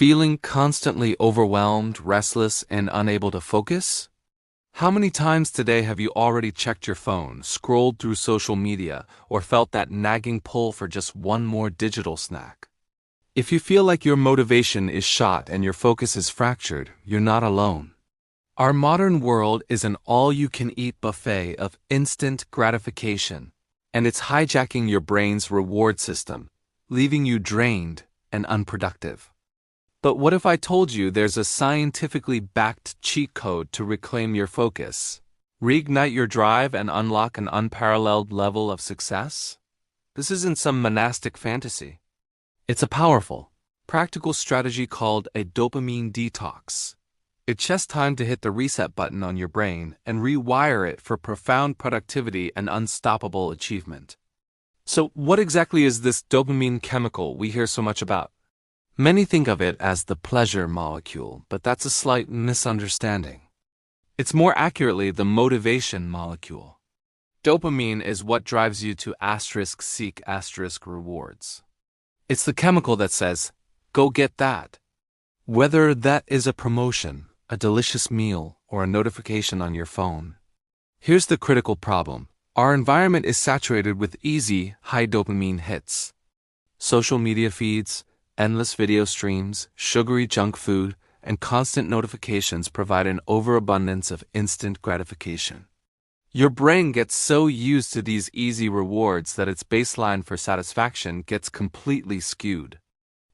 Feeling constantly overwhelmed, restless, and unable to focus? How many times today have you already checked your phone, scrolled through social media, or felt that nagging pull for just one more digital snack? If you feel like your motivation is shot and your focus is fractured, you're not alone. Our modern world is an all-you-can-eat buffet of instant gratification, and it's hijacking your brain's reward system, leaving you drained and unproductive. But what if I told you there's a scientifically backed cheat code to reclaim your focus, reignite your drive, and unlock an unparalleled level of success? This isn't some monastic fantasy. It's a powerful, practical strategy called a dopamine detox. It's just time to hit the reset button on your brain and rewire it for profound productivity and unstoppable achievement. So, what exactly is this dopamine chemical we hear so much about? Many think of it as the pleasure molecule, but that's a slight misunderstanding. It's more accurately the motivation molecule. Dopamine is what drives you to seek rewards. It's the chemical that says, go get that. Whether that is a promotion, a delicious meal, or a notification on your phone. Here's the critical problem. Our environment is saturated with easy, high dopamine hits. Social media feeds, endless video streams, sugary junk food, and constant notifications provide an overabundance of instant gratification. Your brain gets so used to these easy rewards that its baseline for satisfaction gets completely skewed.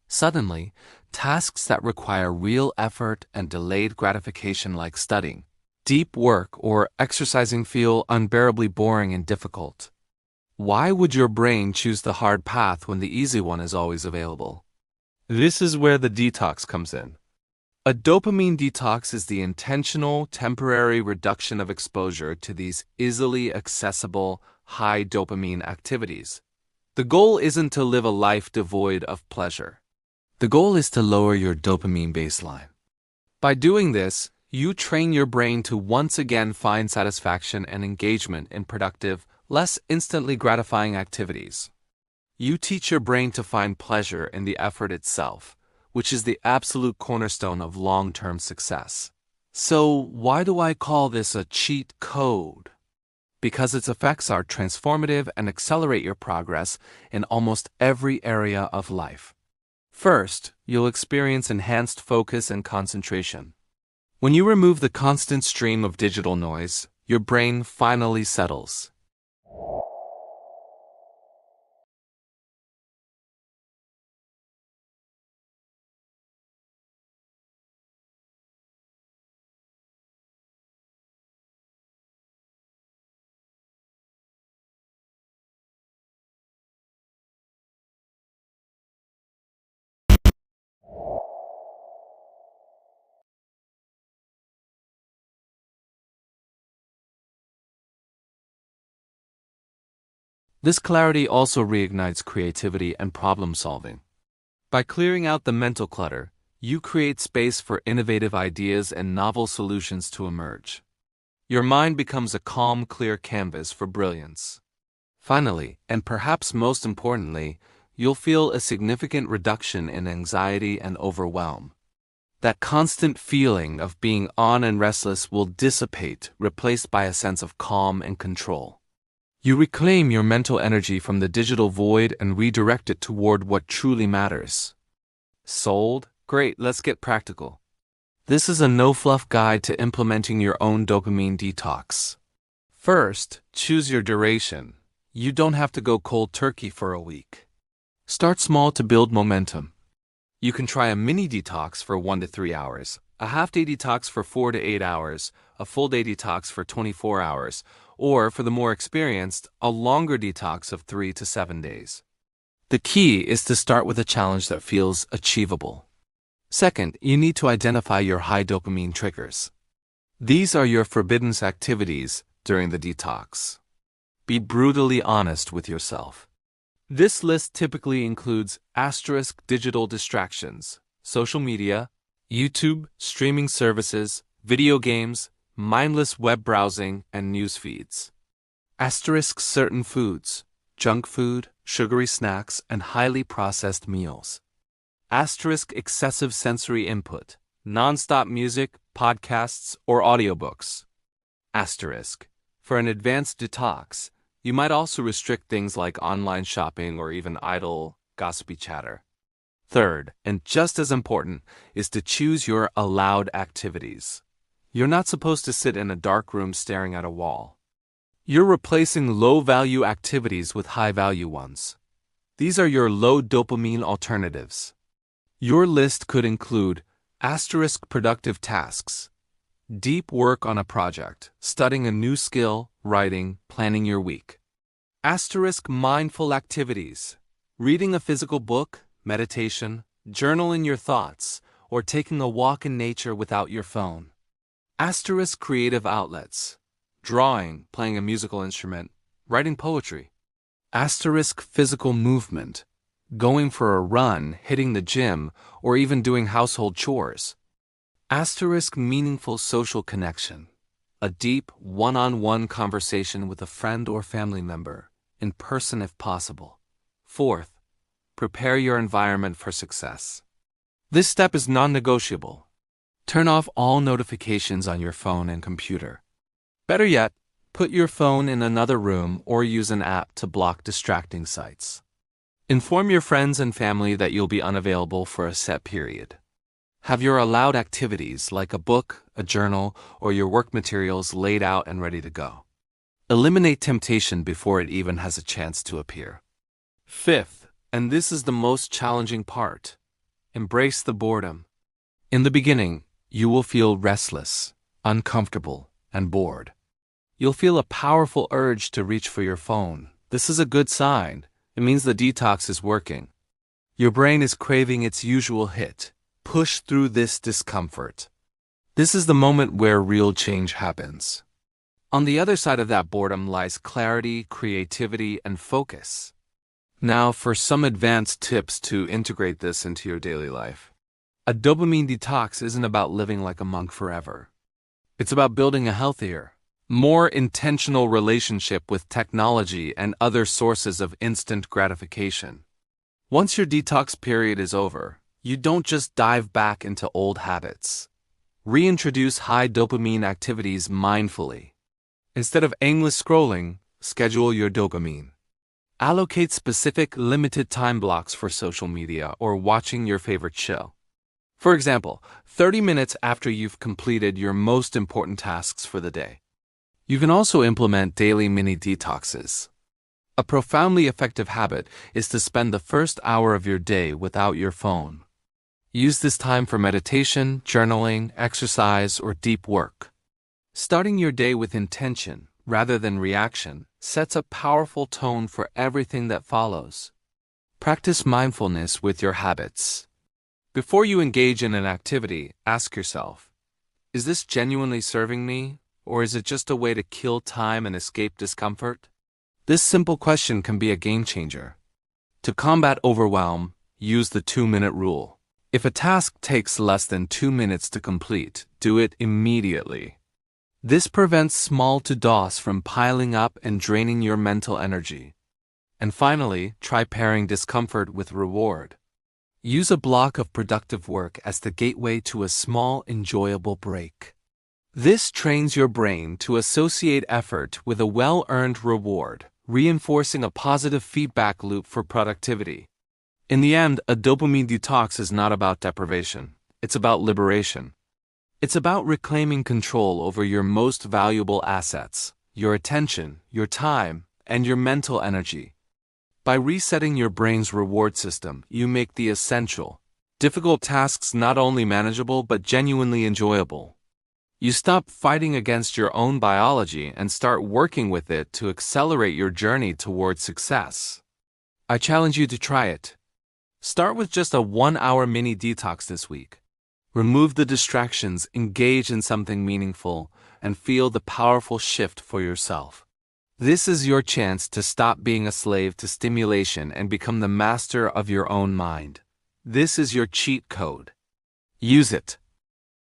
Suddenly, tasks that require real effort and delayed gratification like studying, deep work, or exercising feel unbearably boring and difficult. Why would your brain choose the hard path when the easy one is always available? This is where the detox comes in. A dopamine detox is the intentional, temporary reduction of exposure to these easily accessible, high dopamine activities. The goal isn't to live a life devoid of pleasure. The goal is to lower your dopamine baseline. By doing this, you train your brain to once again find satisfaction and engagement in productive, less instantly gratifying activities. You teach your brain to find pleasure in the effort itself, which is the absolute cornerstone of long-term success. So, why do I call this a cheat code? Because its effects are transformative and accelerate your progress in almost every area of life. First, you'll experience enhanced focus and concentration. When you remove the constant stream of digital noise, your brain finally settles. This clarity also reignites creativity and problem solving. By clearing out the mental clutter, you create space for innovative ideas and novel solutions to emerge. Your mind becomes a calm, clear canvas for brilliance. Finally, and perhaps most importantly, you'll feel a significant reduction in anxiety and overwhelm. That constant feeling of being on and restless will dissipate, replaced by a sense of calm and control. You reclaim your mental energy from the digital void and redirect it toward what truly matters. Sold? Great, let's get practical. This is a no-fluff guide to implementing your own dopamine detox. First, choose your duration. You don't have to go cold turkey for a week. Start small to build momentum. You can try a mini detox for 1 to 3 hours, a half-day detox for 4 to 8 hours, a full-day detox for 24 hours, or, for the more experienced, a longer detox of 3 to 7 days. The key is to start with a challenge that feels achievable. Second, you need to identify your high dopamine triggers. These are your forbidden activities during the detox. Be brutally honest with yourself. This list typically includes digital distractions, social media, YouTube, streaming services, video games, mindless web browsing, and news feeds. Certain foods, junk food, sugary snacks, and highly processed meals. Asterisk excessive sensory input, non-stop music, podcasts, or audiobooks. Asterisk. For an advanced detox, you might also restrict things like online shopping or even idle, gossipy chatter. Third, and just as important, is to choose your allowed activities. You're not supposed to sit in a dark room staring at a wall. You're replacing low-value activities with high-value ones. These are your low dopamine alternatives. Your list could include asterisk productive tasks, deep work on a project, studying a new skill, writing, planning your week. Asterisk mindful activities, reading a physical book, meditation, journaling your thoughts, or taking a walk in nature without your phone. Asterisk creative outlets, drawing, playing a musical instrument, writing poetry. Asterisk physical movement, going for a run, hitting the gym, or even doing household chores. Asterisk meaningful social connection, a deep, one-on-one conversation with a friend or family member, in person if possible. Fourth, prepare your environment for success. This step is non-negotiable. Turn off all notifications on your phone and computer. Better yet, put your phone in another room or use an app to block distracting sites. Inform your friends and family that you'll be unavailable for a set period. Have your allowed activities like a book, a journal, or your work materials laid out and ready to go. Eliminate temptation before it even has a chance to appear. Fifth, and this is the most challenging part, embrace the boredom. In the beginning, you will feel restless, uncomfortable, and bored. You'll feel a powerful urge to reach for your phone. This is a good sign. It means the detox is working. Your brain is craving its usual hit. Push through this discomfort. This is the moment where real change happens. On the other side of that boredom lies clarity, creativity, and focus. Now for some advanced tips to integrate this into your daily life. A dopamine detox isn't about living like a monk forever. It's about building a healthier, more intentional relationship with technology and other sources of instant gratification. Once your detox period is over, you don't just dive back into old habits. Reintroduce high dopamine activities mindfully. Instead of aimless scrolling, schedule your dopamine. Allocate specific limited time blocks for social media or watching your favorite show. For example, 30 minutes after you've completed your most important tasks for the day. You can also implement daily mini detoxes. A profoundly effective habit is to spend the first hour of your day without your phone. Use this time for meditation, journaling, exercise, or deep work. Starting your day with intention, rather than reaction, sets a powerful tone for everything that follows. Practice mindfulness with your habits. Before you engage in an activity, ask yourself, is this genuinely serving me, or is it just a way to kill time and escape discomfort? This simple question can be a game changer. To combat overwhelm, use the 2-minute rule. If a task takes less than 2 minutes to complete, do it immediately. This prevents small to-dos from piling up and draining your mental energy. And finally, try pairing discomfort with reward. Use a block of productive work as the gateway to a small, enjoyable break. This trains your brain to associate effort with a well-earned reward, reinforcing a positive feedback loop for productivity. In the end, a dopamine detox is not about deprivation. It's about liberation. It's about reclaiming control over your most valuable assets, your attention, your time, and your mental energy. By resetting your brain's reward system, you make the essential, difficult tasks not only manageable but genuinely enjoyable. You stop fighting against your own biology and start working with it to accelerate your journey toward success. I challenge you to try it. Start with just a 1-hour mini detox this week. Remove the distractions, engage in something meaningful, and feel the powerful shift for yourself. This is your chance to stop being a slave to stimulation and become the master of your own mind. This is your cheat code. Use it.